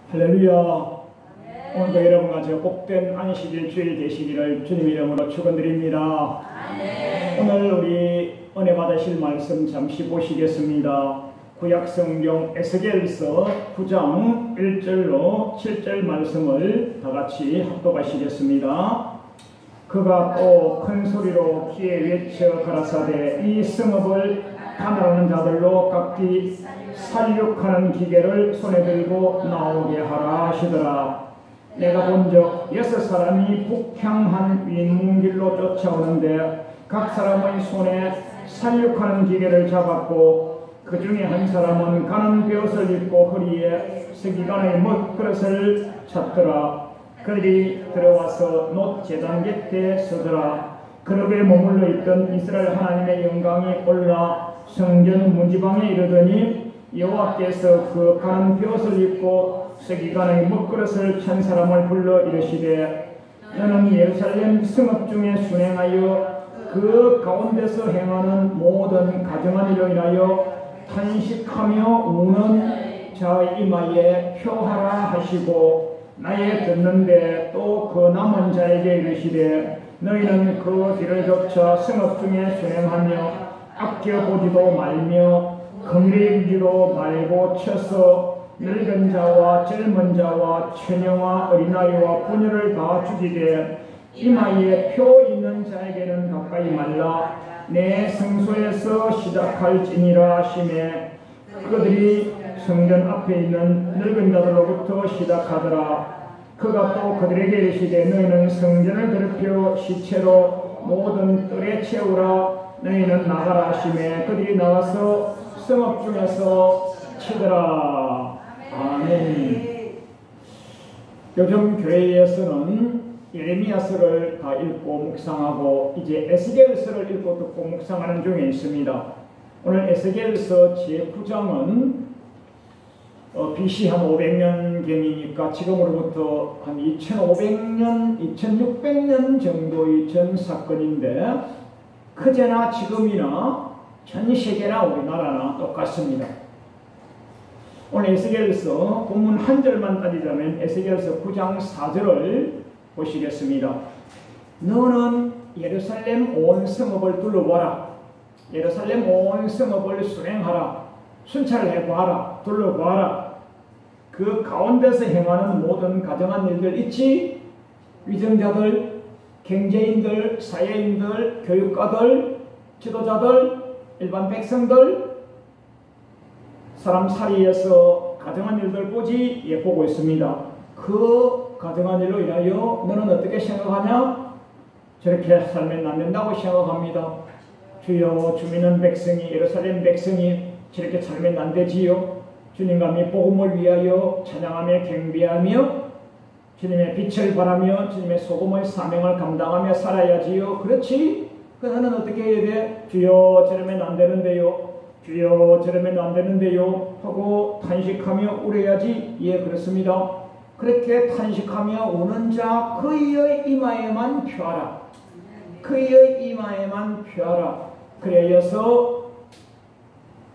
할렐루야. 오늘도 여러분과 저 복된 안식일 주일 되시기를 주님 이름으로 축원드립니다. 오늘 우리 은혜 받으실 말씀 잠시 보시겠습니다. 구약성경 에스겔서 9장 1절로 7절 말씀을 다같이 합독하시겠습니다. 그가 또 큰 소리로 귀에 외쳐 가라사대 이 성읍을 가난하는 자들로 각기 살육하는 기계를 손에 들고 나오게 하라 하시더라. 내가 본적 6사람이 북향한 윗문길로 쫓아오는데 각 사람의 손에 살육하는 기계를 잡았고 그 중에 한 사람은 가는 벼옷을 입고 허리에 서기관의 먹그릇을 찼더라. 그들이 들어와서 놋 제단 곁에 서더라. 그룹에 머물러 있던 이스라엘 하나님의 영광이 올라 성전 문지방에 이르더니 여호와께서 그 가는 벼옷을 입고 서기관의 먹그릇을 찬 사람을 불러 이르시되 너는 예루살렘 성읍 중에 순행하여 그 가운데서 행하는 모든 가정한 일로 인하여 탄식하며 우는 자의 이마에 표하라 하시고 나의 듣는데 또 그 남은 자에게 이르시되 너희는 그 길을 쫓아 성읍 중에 순행하며 아껴보지도 말며 긍휼히도 말고 쳐서 늙은 자와 젊은 자와 처녀와 어린아이와 부녀를 다 죽이되 이마에 표 있는 자에게는 가까이 말라. 내 성소에서 시작할지니라 하시매 그들이 성전 앞에 있는 늙은 자들로부터 시작하더라. 그가 또 그들에게 이르시되 너희는 성전을 더럽혀 시체로 모든 뜰에 채우라. 너희는 나가라 하시매 그들이 나가서 성읍 중에서 치더라. 아멘. 요즘 교회에서는 예레미야서를 다 읽고 묵상하고 이제 에스겔서를 읽고 듣고 묵상하는 중에 있습니다. 오늘 에스겔서 제9장은 BC 한 500년경이니까 지금으로부터 한 2500년, 2600년 정도의 전 사건인데 그제나 지금이나 전 세계나 우리나라나 똑같습니다. 오늘 에스겔서 본문 한 절만 따지자면 에스겔서 9장 4절을 보시겠습니다. 너는 예루살렘 온 성읍을 둘러보아라. 예루살렘 온 성읍을 순행하라. 순찰을 해보아라. 둘러보아라. 그 가운데서 행하는 모든 가정한 일들 있지? 위정자들, 경제인들, 사회인들, 교육가들, 지도자들, 일반 백성들, 사람 사이에서 가정한 일들 보지? 예, 보고 있습니다. 그 가정한 일로 인하여 너는 어떻게 생각하냐? 저렇게 살면 안 된다고 생각합니다. 주여, 주민은 백성이, 예루살렘 백성이 저렇게 살면 안 되지요. 주님과 이 복음을 위하여 찬양하며 경배하며 주님의 빛을 바라며 주님의 소금의 사명을 감당하며 살아야지요. 그렇지? 그 너는 어떻게 해야 돼? 주여, 저러면 안 되는데요. 주여, 저러면 안 되는데요. 하고 탄식하며 울어야지. 예, 그렇습니다. 그렇게 탄식하며 우는 자 그의 이마에만 펴라. 그의 이마에만 펴라. 그래서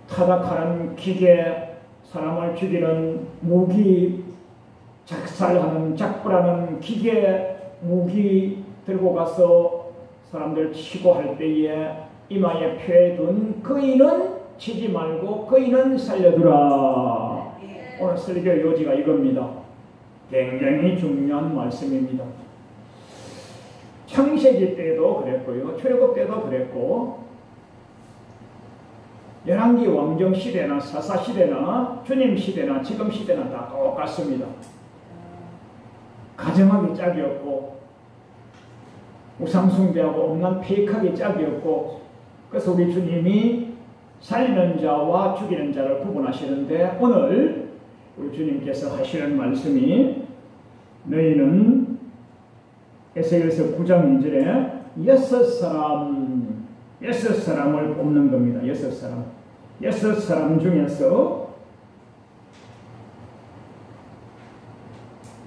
타락하는 기계, 사람을 죽이는 무기, 작살하는 작불하는 기계, 무기 들고 가서 사람들 치고 할 때에 이마에 펴둔 그이는 치지 말고 그이는 살려두라. 오늘 설교 요지가 이겁니다. 굉장히 중요한 말씀입니다. 창세기 때도 그랬고요. 출애굽 때도 그랬고 열왕기 왕정 시대나 사사 시대나 주님 시대나 지금 시대나 다 똑같습니다. 가정하기 짝이 없고 우상숭배하고 온갖 페이크하기 짝이 없고 그래서 우리 주님이 살리는 자와 죽이는 자를 구분하시는데 오늘 우리 주님께서 하시는 말씀이 너희는 에스겔서 9장 2절에 6사람을 뽑는 겁니다. 6사람 중에서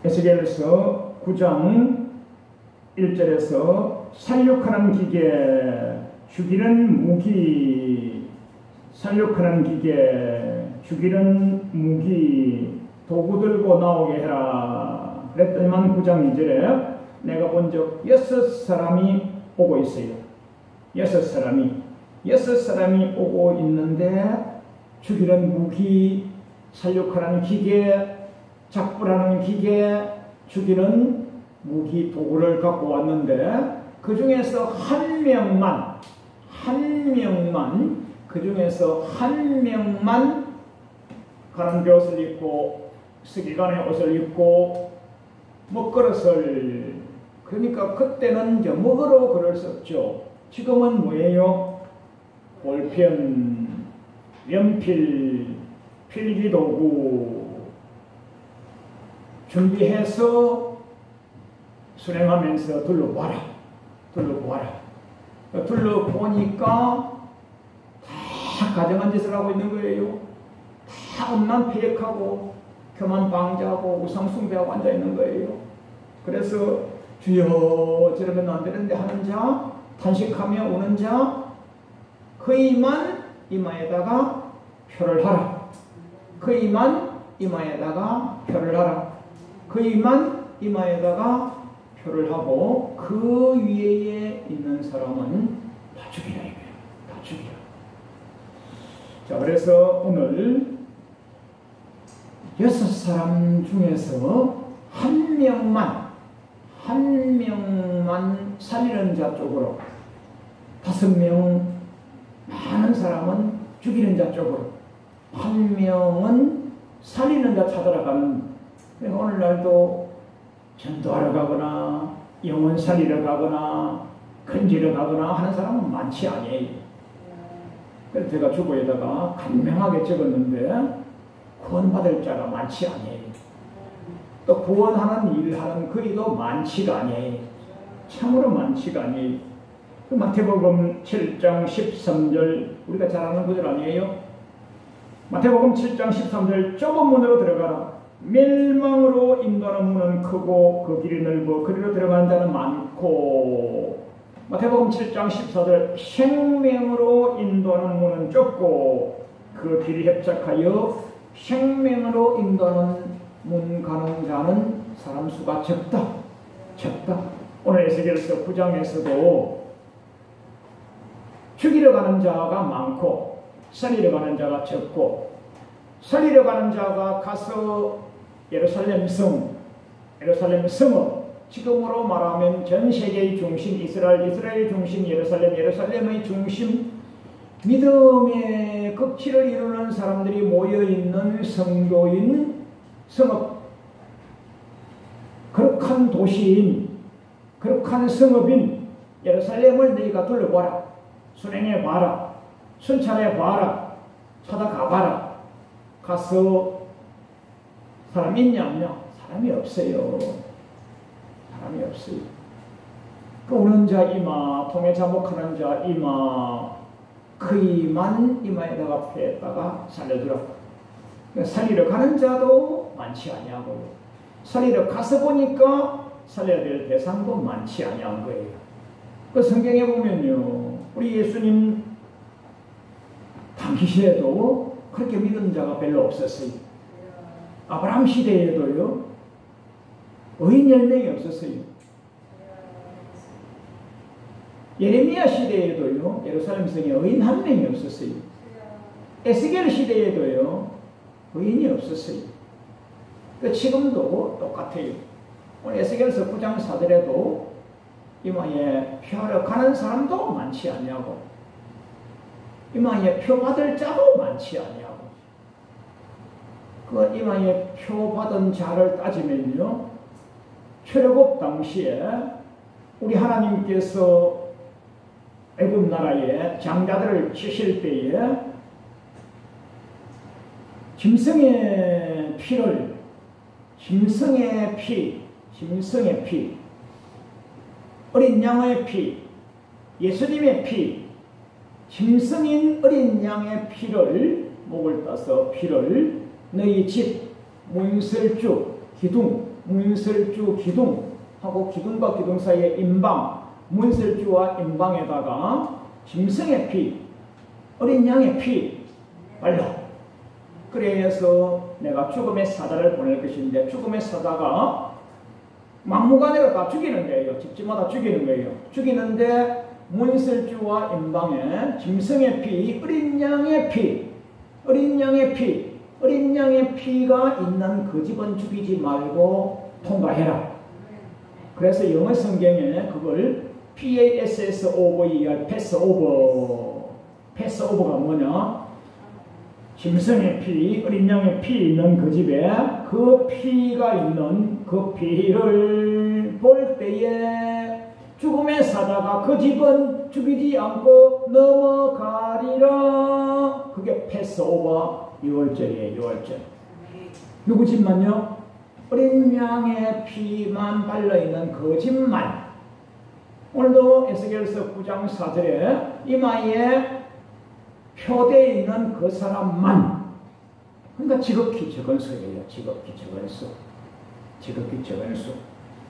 에스겔서 9장 1절에서 살육하는 기계, 죽이는 무기, 살육하는 기계, 죽이는 무기, 도구 들고 나오게 해라. 그랬더니만 9장 2절에 내가 본적 6사람이 오고 있어요. 6사람이 오고 있는데 죽이는 무기, 살육하는 기계, 작불하는 기계, 죽이는 무기 도구를 갖고 왔는데 그 중에서 한 명만 가는 옷을 입고 서기관의 옷을 입고 먹그릇을, 그러니까 그때는 이제 먹으러 그럴 수 없죠. 지금은 뭐예요? 볼펜, 연필, 필기도구 준비해서 수행하면서 둘러보아라. 둘러보니까 다 가정한 짓을 하고 있는 거예요. 다 음란 폐역하고 교만 방자하고 우상숭배하고 앉아 있는 거예요. 그래서 주여 저러면 안 되는데 하는 자, 탄식하며 우는 자, 그이만 이마에다가 표를 하라. 그이만 이마에다가 표를 하고 그 위에 있는 사람은 다 죽이라 이거예요. 다 죽이라. 자, 그래서 오늘 6사람 중에서 한 명만 살리는 자 쪽으로, 5명 많은 사람은 죽이는 자 쪽으로, 한 명은 살리는 자 찾아가는. 오늘날도 전도하러 가거나 영혼 살리러 가거나 건지러 가거나 하는 사람은 많지 아니에요. 그래서 제가 주보에다가 간명하게 적었는데 구원받을 자가 많지 아니에요. 또 구원하는 일을 하는 그이도 많지가 아니에요. 참으로 많지가 아니에요. 마태복음 7장 13절 우리가 잘 아는 구절 아니에요? 마태복음 7장 13절 좁은 문으로 들어가라. 멸망으로 인도하는 문은 크고 그 길이 넓어 그리로 들어가는 자는 많고. 마태복음 7장 14절 생명으로 인도하는 문은 좁고 그 길이 협착하여 생명으로 인도하는 문 가는 자는 사람 수가 적다. 오늘 에스겔서 9장에서도 죽이러 가는 자가 많고 살리러 가는 자가 적고, 살리러 가는 자가 가서 예루살렘 성읍, 지금으로 말하면 전 세계의 중심 이스라엘의 중심 예루살렘의 중심, 믿음의 극치를 이루는 사람들이 모여있는 성교인 성읍, 거룩한 도시인, 거룩한 성읍인 예루살렘을 너희가 둘러봐라. 순행해봐라. 순찰해봐라. 찾아가봐라. 가서 사람이 있냐 없냐? 사람이 없어요. 그 우는 자 이마, 통해 자복하는 자 이마, 그이만 이마에다가 패에다가 살려주라. 살리러 가는 자도 많지 아니하고요. 살리러 가서 보니까 살려야 될 대상도 많지 아니한 거예요. 그 성경에 보면요, 우리 예수님 당시에도 그렇게 믿는 자가 별로 없었어요. 아브라함 시대에도요, 의인 10명이 없었어요. 예레미야 시대에도요, 예루살렘 성에 의인 1명이 없었어요. 에스겔 시대에도요, 의인이 없었어요. 지금도 똑같아요. 오늘 에스겔서 9장 4절에도 이마에 표하러 가는 사람도 많지 않냐고, 이마에 표 받을 자도 많지 않냐고. 그 이마에 표 받은 자를 따지면요, 출애굽 당시에 우리 하나님께서 애굽 나라에 장자들을 치실 때에 짐승의 피, 어린 양의 피, 예수님의 피, 짐승인 어린 양의 피를, 목을 따서 피를 너희 집 문설주 기둥하고 기둥과 기둥 사이에 임방, 문설주와 임방에다가 짐승의 피, 어린 양의 피 발라. 그래서 내가 죽음의 사자를 보낼 것인데 죽음의 사자가 막무가내로 다 죽이는 거예요. 집집마다 죽이는 거예요. 죽이는데 문설주와 임방에 짐승의 피, 어린 양의 피, 어린 양의 피가 있는 그 집은 죽이지 말고 통과해라. 그래서 영어 성경에 그걸 PASSOVER, 패스오버가 뭐냐? 짐승의 피, 어린 양의 피 있는 그 집에 그 피가 있는 그 피를 볼 때에 죽음의 사자가 그 집은 죽이지 않고 넘어가리라. 그게 패스오버 6월절이에요. 6월절. 누구 집만요? 어린 양의 피만 발려있는 그 집만. 오늘도 에스겔서 9장 4절에 이마에 표대에 있는 그 사람만. 그러니까 지극히 적은 수예요. 지극히 적은 수. 지극히 적은 수.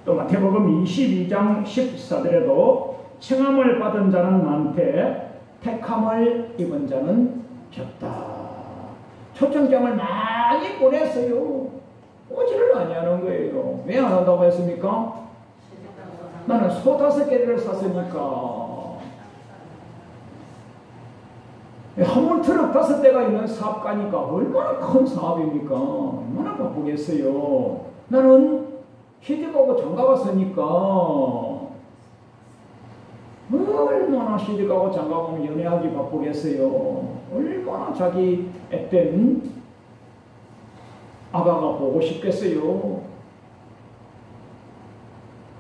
또 마태복음 22장 14절에도 청함을 받은 자는 많되 택함을 입은 자는 적다. 초청장을 많이 보냈어요. 오지를 아니하는 거예요. 왜 안 한다고 했습니까? 나는 소 5개를 샀으니까. 화물 트럭 5대가 있는 사업 가니까 얼마나 큰 사업입니까? 얼마나 바쁘겠어요. 나는 시집가고 장가가 쓰니까 얼마나 시집가고 장가가면 연애하기 바쁘겠어요. 얼마나 자기 앳된 아가가 보고 싶겠어요.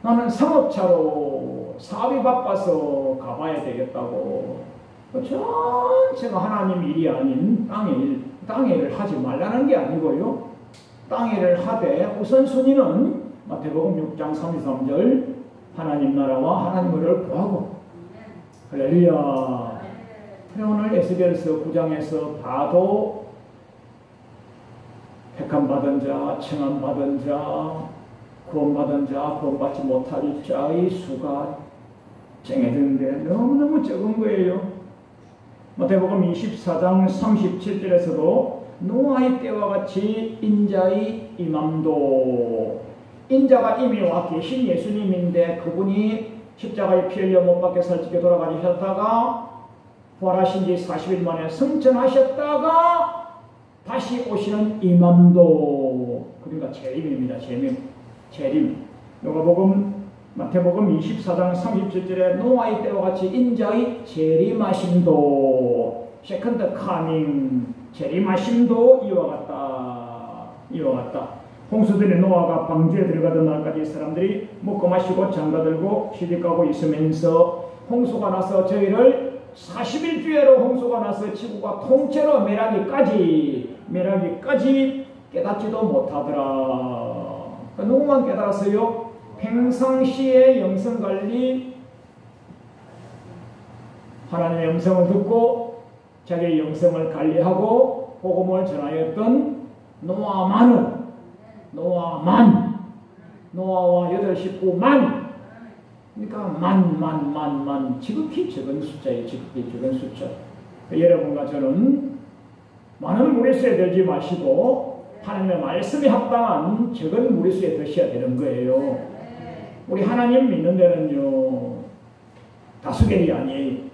나는 상업차로 사업이 바빠서 가봐야 되겠다고. 전체가 하나님 일이 아닌 땅의 일을 하지 말라는 게 아니고요. 땅의 일을 하되 우선순위는 마태복음 6장 33절 하나님 나라와 하나님 의를 구하고. 할렐루야. 오늘 에스겔서 9장에서 봐도 택함받은 자, 청함받은 자, 구원받은 자, 구원받지 못할 자의 수가 정해졌는데 너무너무 적은 거예요. 마태복음 24장 37절에서도 노아의 때와 같이 인자의 임함도, 인자가 이미 와 계신 예수님인데 그분이 십자가에 피 흘려 못 박혀 살찌게 돌아가셨다가 부활하신 지 40일 만에 승천하셨다가 다시 오시는 임함도, 그러니까 재림입니다. 재림. 마태복음 24장 37절에 노아의 때와 같이 인자의 재림하심도, 세컨드 카밍, 재림하심도 이와 같다. 홍수들의 노아가 방주에 들어가던 날까지 사람들이 먹고 마시고 장가들고 시집가고 있으면서 홍수가 나서 저희를 40일 주야로 홍수가 나서 지구가 통째로 멸하기까지 깨닫지도 못하더라. 누구만 깨달았어요? 평상시에 영성관리, 하나님의 음성을 듣고 자기의 영성을 관리하고 복음을 전하였던 노아와 8 식구만. 그러니까 만 지극히 적은 숫자예요. 지극히 적은 숫자. 여러분과 저는 많은 무리수에 들지 마시고 하나님의 말씀에 합당한 적은 무리수에 드셔야 되는 거예요. 우리 하나님 믿는 데는요, 다수결이 아니에요.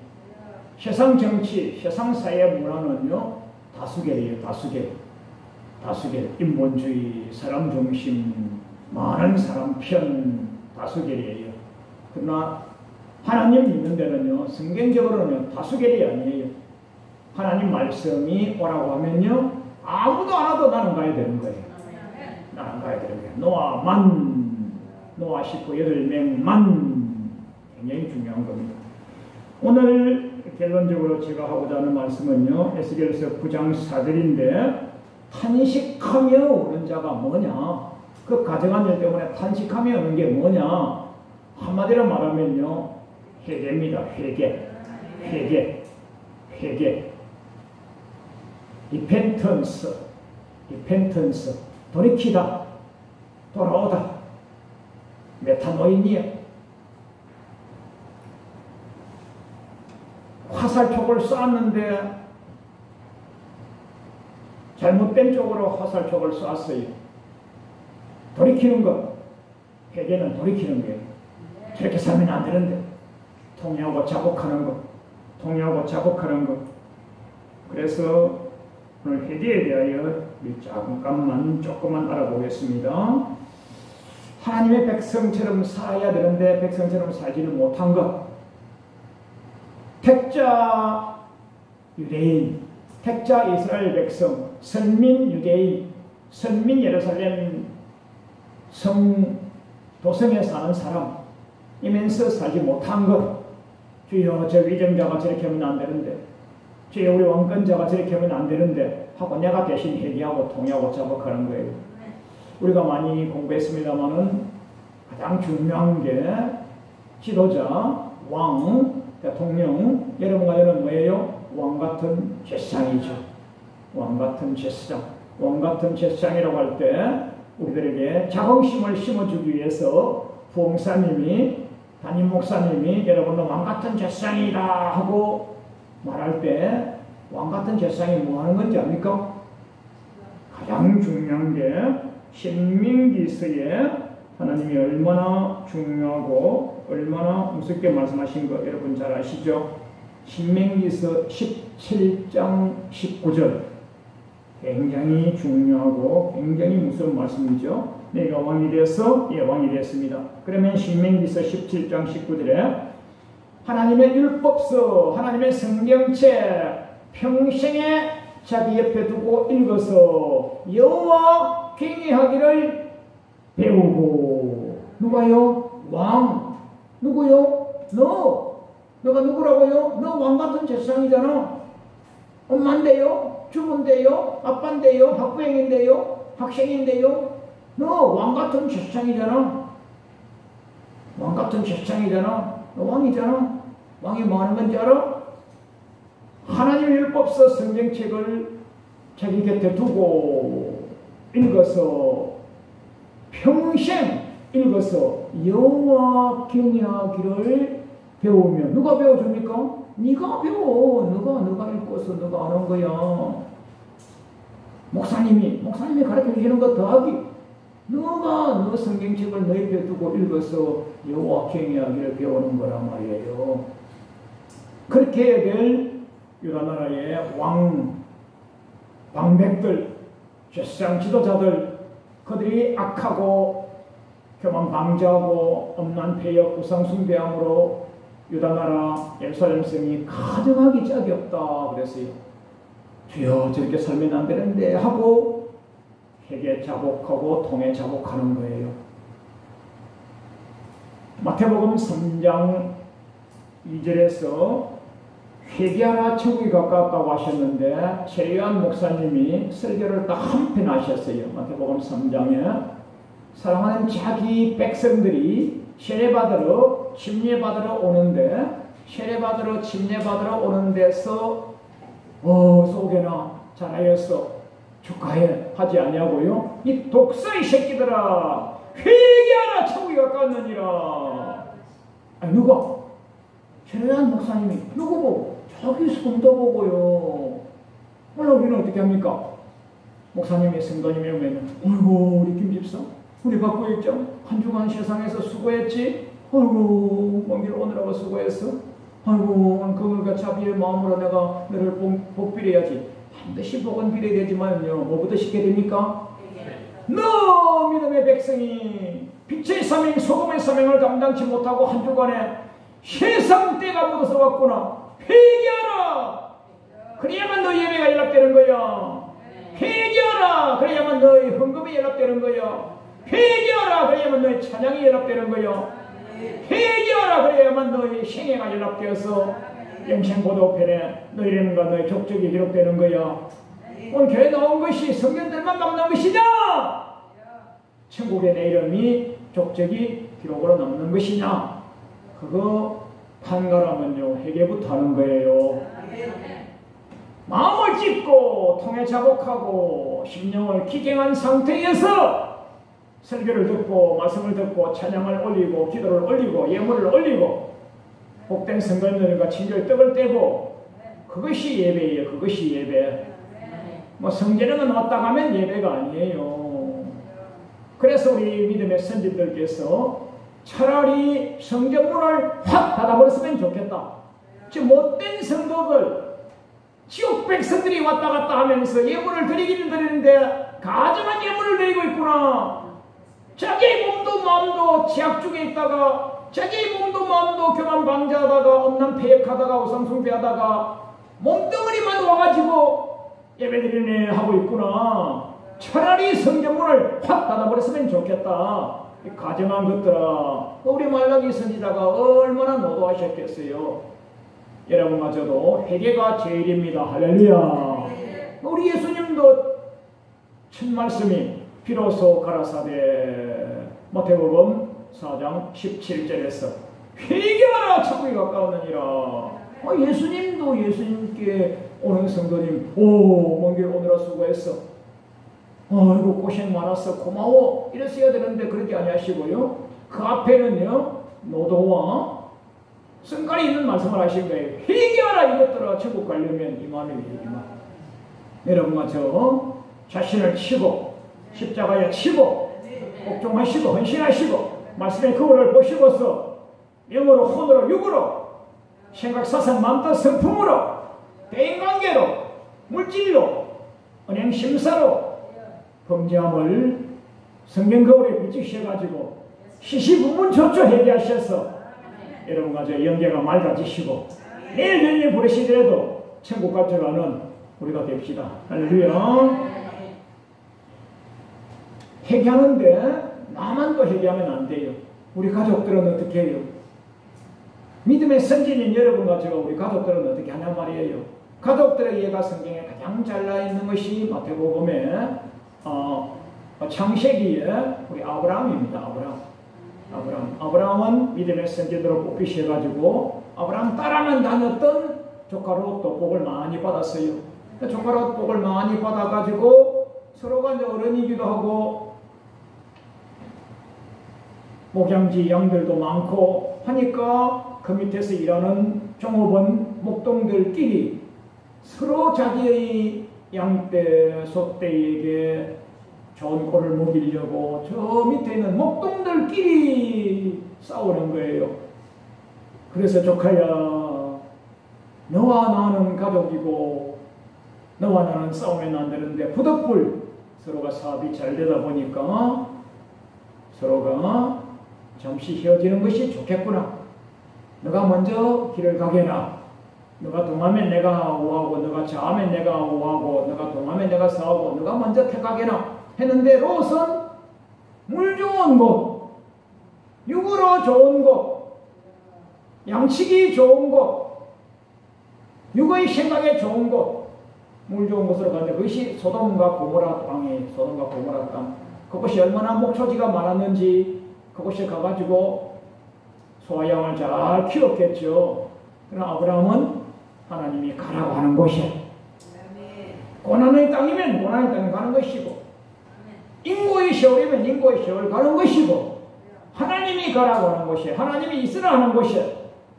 세상 정치, 세상 사회 문화는요, 다수결이에요. 다수결. 인본주의, 사람 중심, 많은 사람 편, 다수결이에요. 그러나 하나님 믿는 데는요, 성경적으로는 다수결이 아니에요. 하나님 말씀이 오라고 하면요, 아무도 안 와도 나는 가야 되는 거예요. 나는 가야 되는 거예요. 노아 식구 8명만. 굉장히 중요한 겁니다. 오늘 결론적으로 제가 하고자 하는 말씀은요, 에스겔서 9장 4절인데 탄식하며 우는 자가 뭐냐? 그 가정한 일 때문에 탄식하며 우는 게 뭐냐? 한마디로 말하면요, 회개입니다. 회개. 리펜턴스, 돌이키다, 돌아오다. 메타노이니아. 화살촉을 쐈는데 잘못된 쪽으로 화살촉을 쐈어요. 돌이키는 것, 회개는 돌이키는 거예요. 저렇게 살면 안 되는데 통회하고 자복하는 것, 통회하고 자복하는 것. 그래서 오늘 회개에 대하여 조금만 알아보겠습니다. 하나님의 백성처럼 살아야 되는데 백성처럼 살지는 못한 것. 택자 유대인, 택자 이스라엘 백성, 선민 유대인, 선민 예루살렘 도성에 사는 사람이면서 살지 못한 것. 주여, 저 위정자가 저렇게 하면 안 되는데, 주여, 우리 왕권자가 저렇게 하면 안 되는데 하고 내가 대신 회개하고 통회하고 자복하는 거예요. 우리가 많이 공부했습니다마는 가장 중요한 게 지도자, 왕, 대통령, 여러분과 저는 뭐예요? 왕같은 제사장이죠. 왕같은 제사장. 왕같은 제사장이라고 할 때 우리들에게 자긍심을 심어주기 위해서 부흥사님이, 담임 목사님이 여러분은 왕같은 제사장이다 하고 말할 때 왕같은 제사장이 뭐 하는 건지 압니까? 가장 중요한 게 신명기서에 하나님이 얼마나 중요하고 얼마나 무섭게 말씀하신 거 여러분 잘 아시죠? 신명기서 17장 19절 굉장히 중요하고 굉장히 무서운 말씀이죠. 내가 왕이 되었어? 예, 왕이 되었습니다. 그러면 신명기서 17장 19절에 하나님의 율법서, 하나님의 성경책 평생에 자기 옆에 두고 읽어서 여호와 경외하기를 배우고. 누가요? 왕. 누구요? 너가 누구라고요? 너 왕같은 제사장이잖아. 엄마인데요, 주부인데요, 아빠인데요, 학부형인데요, 학생인데요. 너 왕같은 제사장이잖아. 왕같은 제사장이잖아. 너 왕이잖아. 왕이 뭐 하는 건지 알아? 하나님의 율법서 성경책을 자기 곁에 두고 읽어서 평생 읽어서 여호와 경외하기를 배우며. 누가 배워줍니까? 네가 배워. 너가 읽고서 너가 아는 거야. 목사님이 가르쳐 주시는 거 더하기. 너 성경책을 너 옆에 두고 읽어서 여호와 경외하기를 배우는 거란 말이에요. 그렇게 해야 될 유다나라의 방백들, 제사장 지도자들, 그들이 악하고 교만방자하고 엄난 폐역 우상숭배함으로 유다나라 예루살렘 성이 가정하기 짝이 없다 그랬어요. 주여, 저렇게 살면 안 되는데 하고 회개 자복하고 통회 자복하는 거예요. 마태복음 3장 2절에서 회개하라 천국이 가까웠다고 하셨는데 최요한 목사님이 설교를 딱 한 편 하셨어요. 마태복음 3장에 사랑하는 자기 백성들이 세례받으러 침례받으러 오는데, 세례받으러 침례받으러 오는 데서 속에나 잘하였어 축하해 하지 아니하고요, 이 독서의 새끼들아 회개하라 천국이 가까웠느니라. 아니 누가? 최요한 목사님이 누구 보고? 자기 손도 보고요. 오늘 우리는 어떻게 합니까? 목사님이 성도님이 오면 어이구 우리 김집사 우리 받고 있죠? 한 주간 세상에서 수고했지? 아이고 먼 길 오느라고 수고했어? 아이고 그물과 자비의 마음으로 내가 너를 복비려야지. 반드시 복은 비려야 되지만요, 뭐부터 시켜야 됩니까? 너 믿음의 백성이 빛의 사명 소금의 사명을 감당치 못하고 한 주간에 세상 때가 묻어서 왔구나. 회개하라. 그래야만 너희 예배가 연락되는 거야. 회개하라. 그래야만 너희 헌금이 연락되는 거야. 회개하라. 그래야만 너희 찬양이 연락되는 거야. 회개하라. 그래야만 너희 생애가 연락되어서 영생보도편에 너희 이름과 너희 족적이 기록되는 거야. 오늘 교회 나온 것이 성경들만 남는 것이냐? 천국에 내 이름이 족적이 기록으로 남는 것이냐? 그거 판가라면요 회개부터 하는 거예요. 마음을 찢고 통해 자복하고 심령을 기경한 상태에서 설교를 듣고 말씀을 듣고 찬양을 올리고 기도를 올리고 예물을 올리고 복된 성도님들과 친교의 떡을 떼고, 그것이 예배예요. 그것이 예배. 뭐 성전에만 왔다 가면 예배가 아니에요. 그래서 우리 믿음의 선지들께서 차라리 성전문을 확 닫아버렸으면 좋겠다. 지금 못된 성도들, 지옥 백성들이 왔다 갔다 하면서 예물을 드리기는 드리는데 가증한 예물을 드리고 있구나. 자기 몸도 마음도 지학 중에 있다가, 자기 몸도 마음도 교만 방자하다가, 엄난 폐역하다가, 우상숭배하다가 몸덩어리만 와가지고 예배드리네 하고 있구나. 차라리 성전문을 확 닫아버렸으면 좋겠다. 가정한 것들아, 우리 말라기 선지자가 얼마나 노도하셨겠어요. 여러분마저도 회개가 제일입니다. 할렐루야. 우리 예수님도 첫 말씀이 비로소 가라사대, 마태복음 4장 17절에서 회개하라 천국이 가까웠느니라. 예수님도 예수님께 오는 성도님, 먼 길 오느라 수고했어. 아이고 고생 많았어. 고마워. 이랬어야 되는데 그렇게 아니하시고요. 그 앞에는요, 노도와 성깔이 있는 말씀을 하신 거예요. 회개하라 이것들아 천국 가려면 이만을 이만. 여러분과 저 자신을 치고 십자가에 치고 복종하시고 헌신하시고 말씀의 거울을 보시고서 영으로 혼으로 육으로 생각 사상 마음뜻 성품으로 대인관계로 물질로 은행심사로 범죄함을 성경 거울에 비추셔가지고 시시부문조차 회개하셔서 여러분과 저 영계가 맑아지시고 내일 부르시더라도 천국 갈 줄 아는 우리가 됩시다. 할렐루야. 회개하는데 나만 또 회개하면 안 돼요. 우리 가족들은 어떻게 해요? 믿음의 선진인 여러분과 저 우리 가족들은 어떻게 하냐 말이에요. 가족들의 예가 성경에 가장 잘 나와 있는 것이 마태복음에 창세기에 우리 아브라함입니다. 아브라함은 믿음의 선지자로 뽑히셔가지고 아브라함 따라만 다녔던 조카 롯도 복을 많이 받았어요. 조카 롯 복을 많이 받아가지고 서로가 이제 어른이기도 하고 목양지 양들도 많고 하니까 그 밑에서 일하는 종업원 목동들끼리 서로 자기의 양떼, 소떼에게 좋은 꼴을 먹이려고 저 밑에 있는 목동들끼리 싸우는 거예요. 그래서 조카야, 너와 나는 가족이고 너와 나는 싸우면 안 되는데 부득불 서로가 사업이 잘 되다 보니까 서로가 잠시 헤어지는 것이 좋겠구나. 너가 먼저 길을 가게나. 너가 동하면 내가 오하고 너가 좌하면 내가 오하고 너가 동하면 내가 싸우고 너가 먼저 택하게나 했는데 롯은 물 좋은 곳, 육으로 좋은 곳, 양치기 좋은 곳, 육의 생각에 좋은 곳, 물 좋은 곳으로 갔는데 그것이 소돔과 고모라 땅이에요. 소돔과 고모라 땅. 그것이 얼마나 목초지가 많았는지 그곳에 가가지고 소와 양을 잘 키웠겠죠. 그러나 아브라함은 하나님이 가라고 하는 곳이야. 고난의 땅이면 고난의 땅에 가는 것이고 인고의 세월이면 인고의 세월 가는 것이고 하나님이 가라고 하는 곳이야. 하나님이 있으라 하는 곳이야.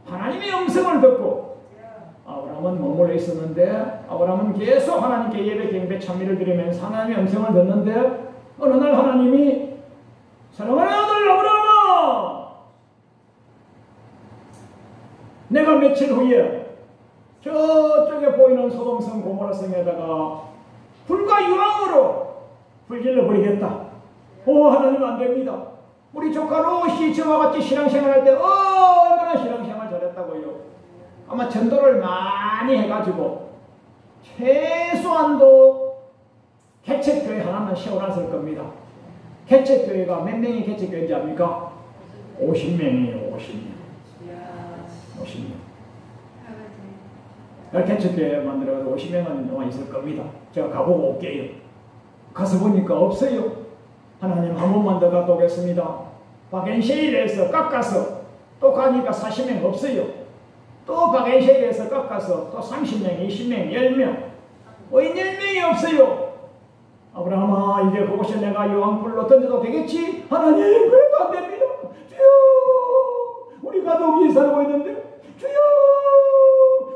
하나님의 음성을 듣고 아브라함은 머물러 있었는데 아브라함은 계속 하나님께 예배 경배 찬미를 드리면서 하나님의 음성을 듣는데 어느 날 하나님이 사랑하는 아들 아브라함아, 내가 며칠 후에 저쪽에 보이는 소돔성 고모라성에다가 불과 유황으로 불질러 버리겠다. 하나님 안 됩니다. 우리 조카 롯이 저와 같이 신앙생활 할 때 얼마나 신앙생활 잘했다고요. 아마 전도를 많이 해가지고 최소한도 개척교회 하나는 세워놨을 겁니다. 개척교회가 몇 명이 개척교회인지 압니까? 50명이에요. 50명. 개척교회 만들어서 50명은 동안 있을 겁니다. 제가 가보고 올게요. 가서 보니까 없어요. 하나님 한 번만 더 갔다 오겠습니다. 바겐쉐일에서 깎아서 또 가니까 40명 없어요. 또 바겐쉐일에서 깎아서 또 30명, 20명, 10명. 왜 10명이 없어요? 아브라함아, 이제 그곳에 내가 요한불로 던져도 되겠지? 하나님, 그래도 안 됩니다. 주여, 우리 가족이 살고 있는데, 주여,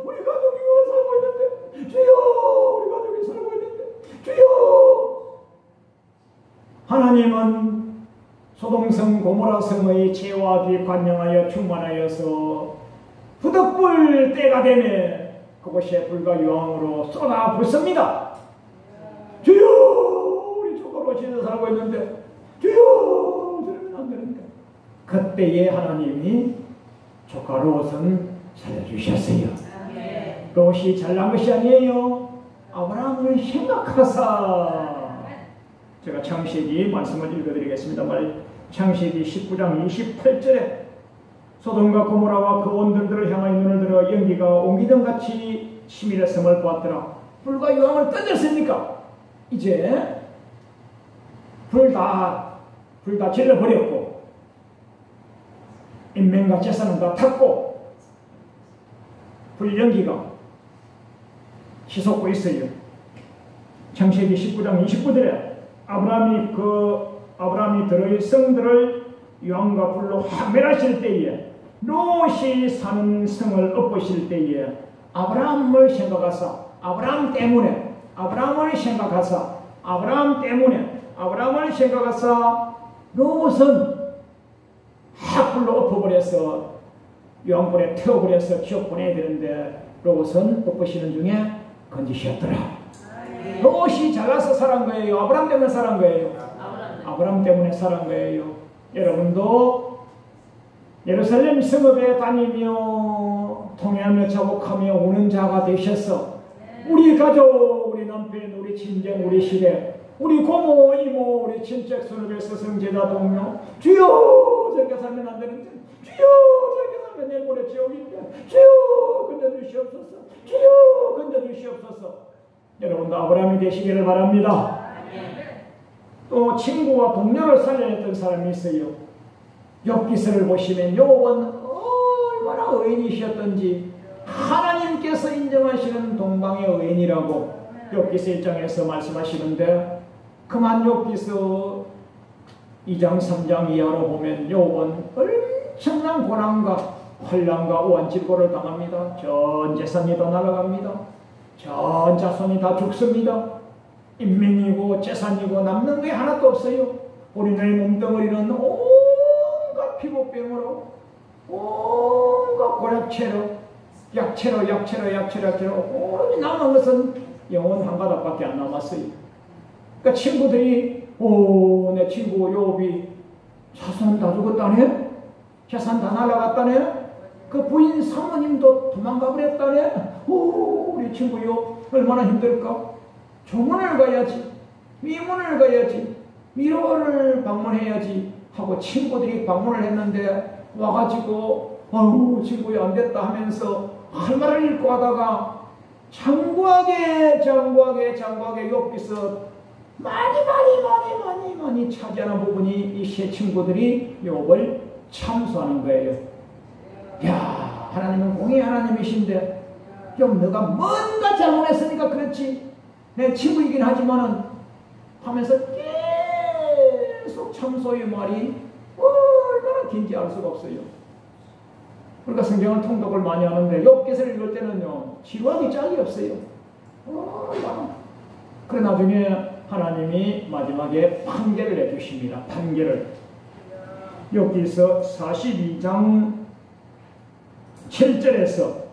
우리 가족이 살고 있는데, 주여, 우리 가족이 살고 있는데, 소돔성 고모라성의 죄와 악이 관영하여 충만하여서 후덕불 때가 되면 그곳에 불과 유황으로 쏟아 붓습니다. 주여, 우리 조카로 지내서 살고 있는데 주여, 저러면 안 되는데. 그때에 하나님이 조카로선 살려주셨어요. 그것이 잘난 것이 아니에요. 아브라함을 생각하사. 제가 창세기 말씀을 읽어드리겠습니다. 창세기 19장 28절에 소돔과 고모라와 그 온들들을 향하여 눈을 들어 연기가 옮기던 같이 치밀했음을 보았더라. 불과 유황을 던졌으니까 이제 불 다 질러버렸고 인명과 재산은 다 탔고 불 연기가 치솟고 있어요. 창세기 19장 29절에 아브라함이 들의 성들을 유황과 불로 화멸하실 때에 롯이 사는 성을 엎으실 때에 아브라함을 생각하사 아브라함 때문에 롯은 불로 엎어버려서 유황불에 태워버려서 지옥 보내야 되는데 롯은 엎으시는 중에 건지셨더라. 롯이 잘나서 살은 거예요? 아브라함 때문에 살은 거예요? 아브라함 때문에 살은 거예요. 여러분도 예루살렘 성읍에 다니며 통회하며 자복하며 우는 자가 되셔서 우리 가족, 우리 남편, 우리 친정, 우리 시댁, 우리 고모, 이모, 우리 친척, 선후배, 스승, 제자, 동료, 주여 저렇게 살면 안 되는데, 주여 저렇게 살면 내일 모레 지옥인데, 주여 건져주시옵소서, 주여 건져주시옵소서. 여러분도 아브라함이 되시기를 바랍니다. 또 친구와 동료를 살려냈던 사람이 있어요. 욥기서를 보시면 욥은 얼마나 의인이셨던지 하나님께서 인정하시는 동방의 의인이라고 욥기서 1장에서 말씀하시는데, 그만 욥기서 2장 3장 이하로 보면 욥은 엄청난 고난과 환난과 오한질고를 당합니다. 전 재산이 다 날아갑니다. 전 자손이 다 죽습니다. 인명이고 재산이고 남는 게 하나도 없어요. 우리의 몸덩어리는 온갖 피부병으로, 온갖 고약체로, 약체로 오로지 남은 것은 영혼 한 가닥밖에 안 남았어요. 그러니까 친구들이 내 친구 욥이 자손 다 죽었다네, 재산 다 날아갔다네, 그 부인 사모님도 도망가 버렸다네. 우리 친구 욥 얼마나 힘들까? 조문을 가야지, 위문을 가야지, 위로를 방문해야지 하고 친구들이 방문을 했는데 와가지고 친구야 안 됐다 하면서 할 말을 잃고 하다가 장구하게 욥기서 많이 차지하는 부분이 이 세 친구들이 욥을 참수하는 거예요. 야, 하나님은 공의 하나님이신데 좀 너가 뭔가 잘못했으니까 그렇지, 내 친구이긴 하지만은 하면서 계속 참소의 말이 얼마나 긴지 알 수가 없어요. 그러니까 성경을 통독을 많이 하는데 욥기서를 읽을 때는요 지루하기 짝이 없어요. 그래 나중에 하나님이 마지막에 판결을 해주십니다. 판결을. 욥기서 42장 7절에서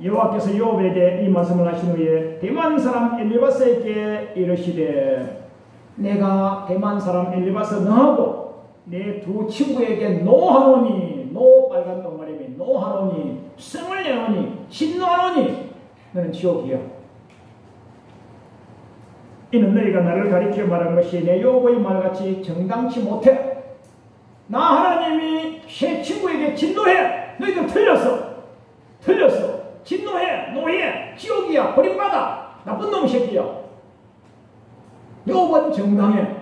여호와께서 욥에게 이 말씀을 하신 후에 대만 사람 엘리바스에게 이르시되, 내가 대만 사람 엘리바스 너하고 내 두 친구에게 노하노니, 노 빨간 동그라미 노하노니, 성을 내노니, 진노하노니 너는 지옥이야. 이는 너희가 나를 가리켜 말한 것이 내 욥의 말같이 정당치 못해. 나 하나님이 새 친구에게 진노해. 너희들 틀렸어. 진노해, 노해, 지옥이야, 버림받아, 나쁜 놈 새끼야. 욥은 정당해.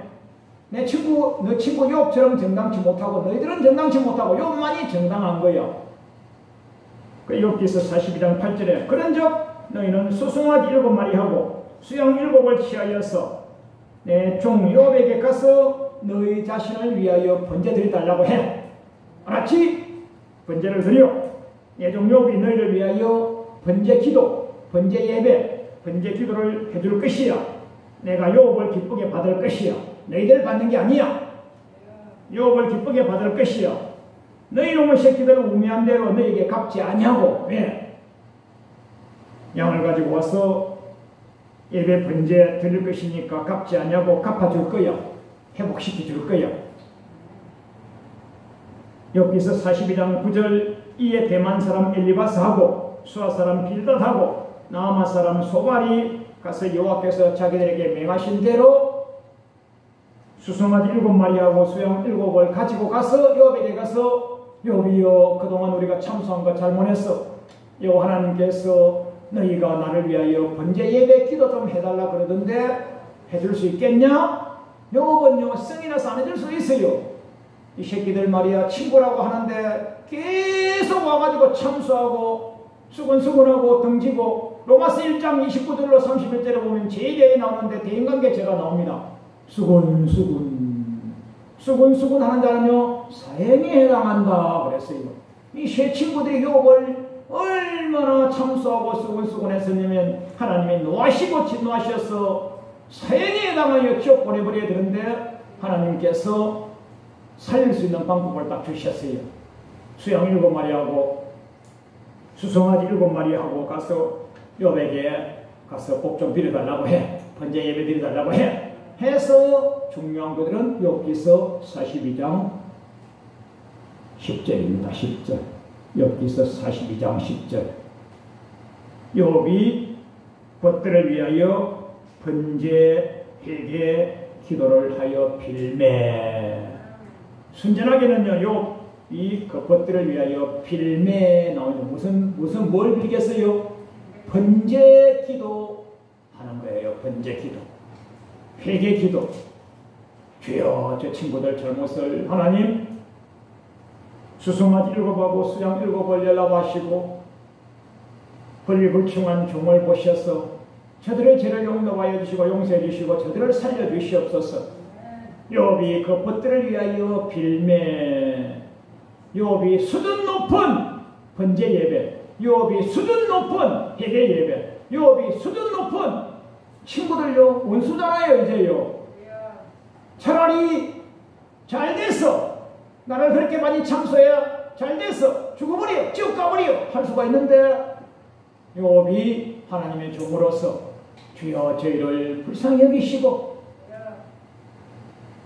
너 친구 욥처럼 정당치 못하고 너희들은 정당치 못하고 욥만이 정당한 거야. 그 욥기서 42장 8절에 그런즉 너희는 수송아지 7마리 하고 수양 7을 취하여서 내 종 욥에게 가서 너희 자신을 위하여 번제 드려달라고 해. 알았지? 번제를 드려. 내 종 욥이 너희를 위하여 번제 기도, 번제 예배, 번제 기도를 해줄 것이야. 내가 욥을 기쁘게 받을 것이야. 너희들 받는 게 아니야. 욥을 기쁘게 받을 것이요 너희 놈의 새끼들은 우매한 대로 너에게 갚지 아니하고 왜? 양을 가지고 와서 예배 번제 드릴 것이니까 갚지 아니하고 갚아줄 거야. 회복시켜줄 거야. 욥기서 42장 9절 이에 대만 사람 엘리바스하고 수아 사람 빌닷하고 나아마 사람 소발이 가서 여호와께서 자기들에게 맹하신 대로 수송아지 7마리하고 수양 7을 가지고 가서 욥에게 가서 욥이여 그동안 우리가 참소한 거 잘못했어. 여호와 하나님께서 너희가 나를 위하여 번제 예배 기도 좀 해달라 그러던데 해줄 수 있겠냐? 욥은요 성이 나서 안 해줄 수 있어요. 이 새끼들 말이야 친구라고 하는데 계속 와가지고 참소하고 수근수근하고 등지고 로마서 1장 29절로 31절에 보면 제일에 나오는데 대인관계제가 나옵니다. 수근수근 하는 자는요 사형에 해당한다 그랬어요. 이 세 친구들이 욥을 얼마나 참소하고 수근수근 했었냐면 하나님이 노하시고 진노하셔서 사형에 해당하여 기업 보내버려야 되는데 하나님께서 살릴 수 있는 방법을 딱 주셨어요. 수양 7마리하고 수송아지 7마리하고 가서 욥에게 가서 복 좀 빌어달라고 해. 번제 예배 드려달라고 해. 해서 중요한 것들은 욥기서 42장 10절입니다. 10절. 욥기서 42장 10절. 욥이 그것들을 위하여 번제, 회개, 기도를 하여 빌매. 순전하게는요, 욥이 그것들을 위하여 빌매 나오는 뭘 빌겠어요? 번제 기도 하는 거예요. 번제 기도. 회개 기도. 주여, 저 친구들 잘못을 하나님 수송아지 7하고 수양 7을 연락하시고 불의불충한 종을 보셔서 저들의 죄를 용납하여 주시고 용서해 주시고 저들을 살려 주시옵소서. 욥이 그 벗들을 위하여 빌매. 욥이 수준 높은 번제 예배, 욥이 수준 높은 회개 예배, 욥이 수준 높은 친구들요 원수잖아요. 이제요 차라리 잘 됐어, 나를 그렇게 많이 참소해야 잘 됐어, 죽어버려, 지옥 가버려 할 수가 있는데 욥이 하나님의 종으로서 주여 저희를 불쌍히 여기시고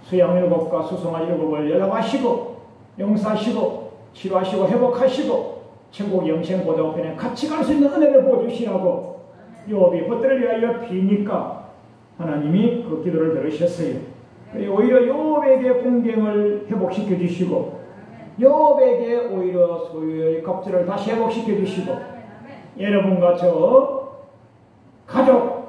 수양 7과 수송아지 7을 연락하시고 용서하시고 치료하시고 회복하시고 천국 영생 보좌우편에 같이 갈 수 있는 은혜를 부어주시라고 욥이 벗들을 위하여 비니까 하나님이 그 기도를 들으셨어요. 오히려 욥에게 공경을 회복시켜 주시고 욥에게 오히려 소유의 갑질을 다시 회복시켜 주시고 여러분과 저 가족